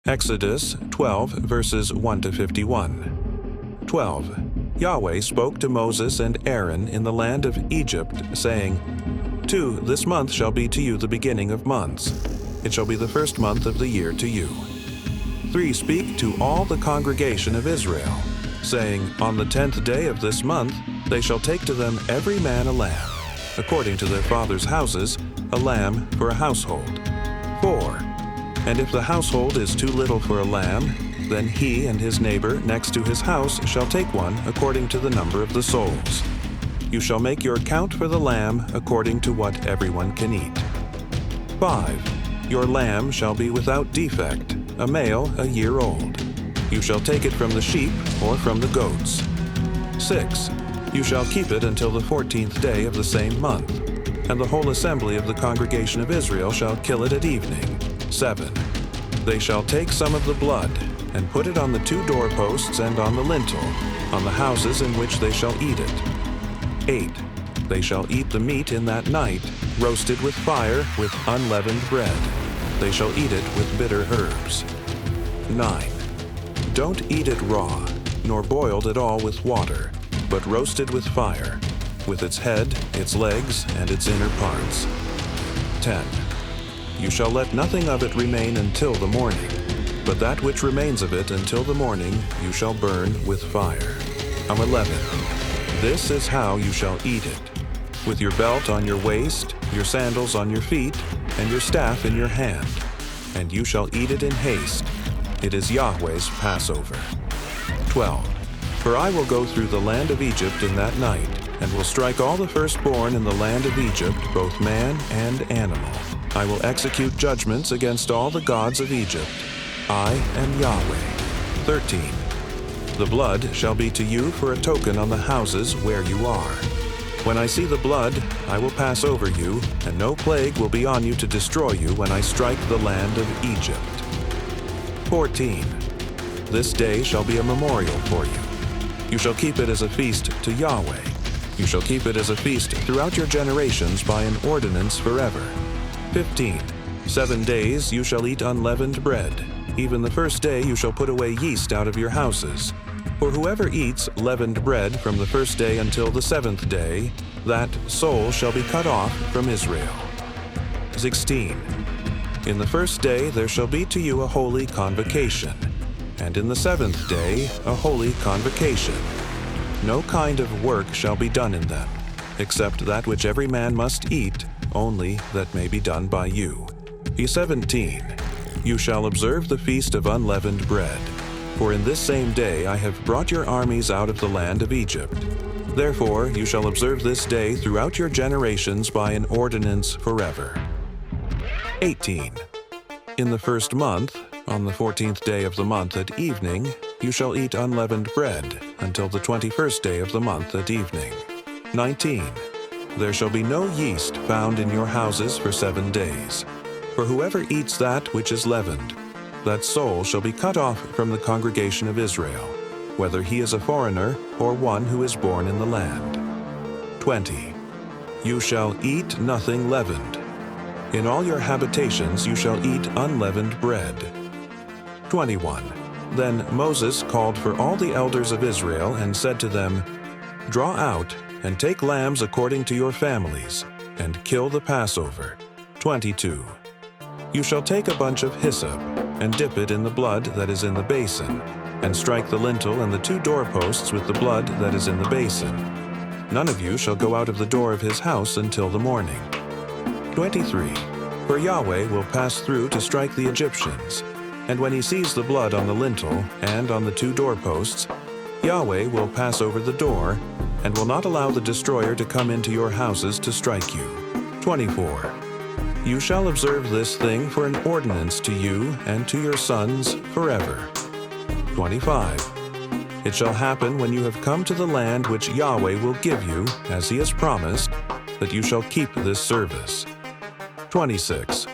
Exodus 12, verses 1 to 51. 12. Yahweh spoke to Moses and Aaron in the land of Egypt, saying, 2. This month shall be to you the beginning of months. It shall be the first month of the year to you. 3. Speak to all the congregation of Israel, saying, On the 10th day of this month they shall take to them every man a lamb, according to their fathers' houses, a lamb for a household. 4. And if the household is too little for a lamb, then he and his neighbor next to his house shall take one according to the number of the souls. You shall make your count for the lamb according to what everyone can eat. 5. Your lamb shall be without defect, a male a year old. You shall take it from the sheep or from the goats. 6. You shall keep it until the 14th day of the same month, and the whole assembly of the congregation of Israel shall kill it at evening. 7. They shall take some of the blood, and put it on the 2 doorposts and on the lintel, on the houses in which they shall eat it. 8. They shall eat the meat in that night, roasted with fire, with unleavened bread. They shall eat it with bitter herbs. 9. Don't eat it raw, nor boiled at all with water, but roasted with fire, with its head, its legs, and its inner parts. 10. You shall let nothing of it remain until the morning, but that which remains of it until the morning you shall burn with fire. 11. This is how you shall eat it, with your belt on your waist, your sandals on your feet, and your staff in your hand, and you shall eat it in haste. It is Yahweh's Passover. 12. For I will go through the land of Egypt in that night, and will strike all the firstborn in the land of Egypt, both man and animal. I will execute judgments against all the gods of Egypt. I am Yahweh. 13. The blood shall be to you for a token on the houses where you are. When I see the blood, I will pass over you, and no plague will be on you to destroy you when I strike the land of Egypt. 14. This day shall be a memorial for you. You shall keep it as a feast to Yahweh. You shall keep it as a feast throughout your generations by an ordinance forever. 15. 7 days you shall eat unleavened bread. Even the first day you shall put away yeast out of your houses. For whoever eats leavened bread from the first day until the 7th day, that soul shall be cut off from Israel. 16. In the first day there shall be to you a holy convocation, and in the 7th day a holy convocation. No kind of work shall be done in them, except that which every man must eat, only that may be done by you. 17. You shall observe the feast of unleavened bread, for in this same day I have brought your armies out of the land of Egypt. Therefore you shall observe this day throughout your generations by an ordinance forever. 18. In the first month, on the 14th day of the month at evening, you shall eat unleavened bread until the 21st day of the month at evening. 19. There shall be no yeast found in your houses for 7 days. For whoever eats that which is leavened, that soul shall be cut off from the congregation of Israel, whether he is a foreigner or one who is born in the land. 20. You shall eat nothing leavened. In all your habitations you shall eat unleavened bread. 21. Then Moses called for all the elders of Israel and said to them, Draw out and take lambs according to your families, and kill the Passover. 22. You shall take a bunch of hyssop, and dip it in the blood that is in the basin, and strike the lintel and the 2 doorposts with the blood that is in the basin. None of you shall go out of the door of his house until the morning. 23. For Yahweh will pass through to strike the Egyptians, and when he sees the blood on the lintel and on the 2 doorposts, Yahweh will pass over the door, and will not allow the destroyer to come into your houses to strike you. 24. You shall observe this thing for an ordinance to you and to your sons forever. 25. It shall happen when you have come to the land which Yahweh will give you, as he has promised, that you shall keep this service. 26.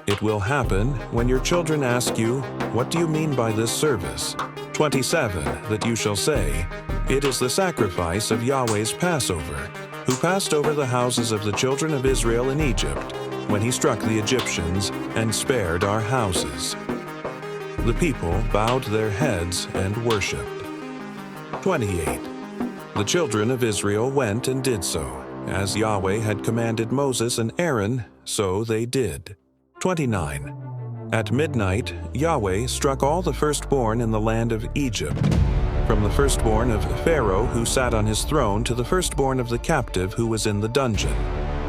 It will happen when your children ask you, What do you mean by this service? 27. That you shall say, It is the sacrifice of Yahweh's Passover, who passed over the houses of the children of Israel in Egypt, when he struck the Egyptians and spared our houses. the people bowed their heads and worshipped. 28. The children of Israel went and did so. As Yahweh had commanded Moses and Aaron, so they did. 29. At midnight, Yahweh struck all the firstborn in the land of Egypt, from the firstborn of Pharaoh who sat on his throne to the firstborn of the captive who was in the dungeon,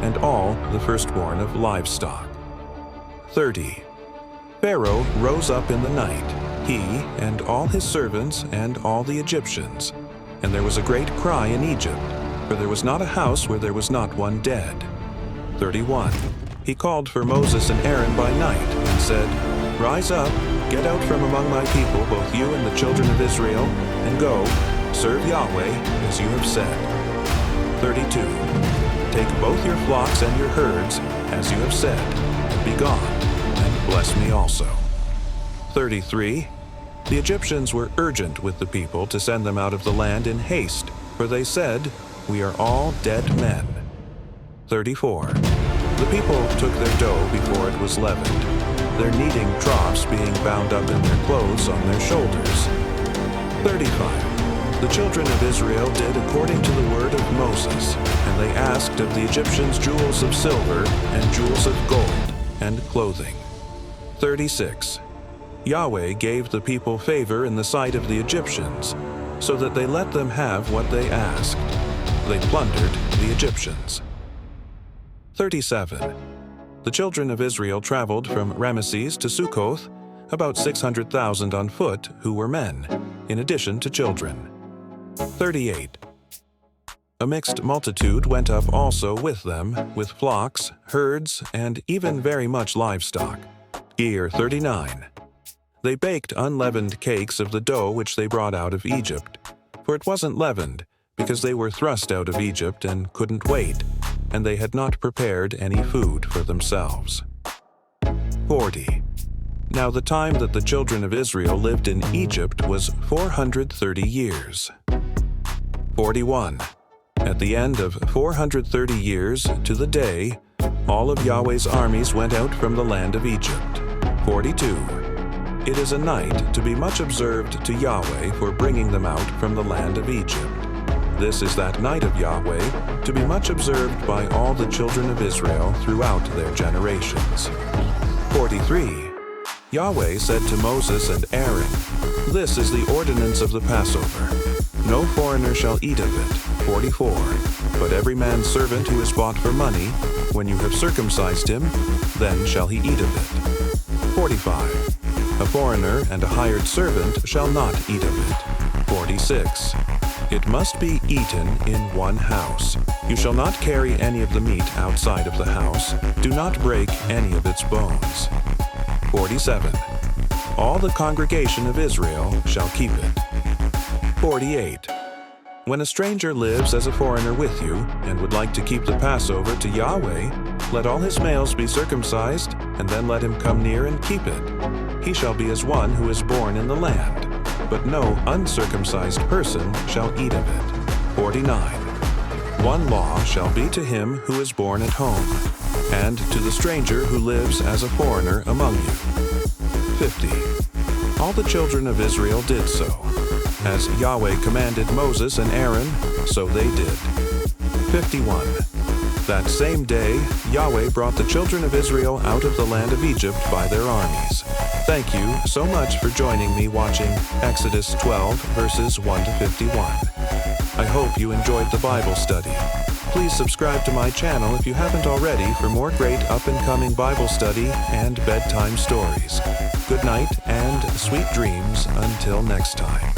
and all the firstborn of livestock. 30. Pharaoh rose up in the night, he and all his servants and all the Egyptians, and there was a great cry in Egypt, for there was not a house where there was not one dead. 31. He called for Moses and Aaron by night and said, Rise up, get out from among my people, both you and the children of Israel, and go, serve Yahweh as you have said. 32. Take both your flocks and your herds, as you have said, and be gone, and bless me also. 33. The Egyptians were urgent with the people to send them out of the land in haste, for they said, We are all dead men. 34. The people took their dough before it was leavened, their kneading troughs being bound up in their clothes on their shoulders. 35. The children of Israel did according to the word of Moses, and they asked of the Egyptians jewels of silver and jewels of gold and clothing. 36. Yahweh gave the people favor in the sight of the Egyptians, so that they let them have what they asked. They plundered the Egyptians. 37. The children of Israel traveled from Ramesses to Succoth, about 600,000 on foot who were men, in addition to children. 38. A mixed multitude went up also with them, with flocks, herds, and even very much livestock. Year 39. They baked unleavened cakes of the dough which they brought out of Egypt, for it wasn't leavened, because they were thrust out of Egypt and couldn't wait, and they had not prepared any food for themselves. 40. Now the time that the children of Israel lived in Egypt was 430 years. 41. At the end of 430 years, to the day, all of Yahweh's armies went out from the land of Egypt. 42. It is a night to be much observed to Yahweh for bringing them out from the land of Egypt. This is that night of Yahweh, to be much observed by all the children of Israel throughout their generations. 43. Yahweh said to Moses and Aaron, This is the ordinance of the Passover. No foreigner shall eat of it. 44. But every man's servant who is bought for money, when you have circumcised him, then shall he eat of it. 45. A foreigner and a hired servant shall not eat of it. 46. It must be eaten in one house. You shall not carry any of the meat outside of the house. Do not break any of its bones. 47. All the congregation of Israel shall keep it. 48. When a stranger lives as a foreigner with you, and would like to keep the Passover to Yahweh, let all his males be circumcised, and then let him come near and keep it. He shall be as one who is born in the land, but no uncircumcised person shall eat of it. 49. One law shall be to him who is born at home, and to the stranger who lives as a foreigner among you. 50. All the children of Israel did so. As Yahweh commanded Moses and Aaron, so they did. 51. That same day, Yahweh brought the children of Israel out of the land of Egypt by their armies. Thank you so much for joining me watching Exodus 12, verses 1 to 51. I hope you enjoyed the Bible study. Please subscribe to my channel if you haven't already for more great up-and-coming Bible study and bedtime stories. Good night and sweet dreams until next time.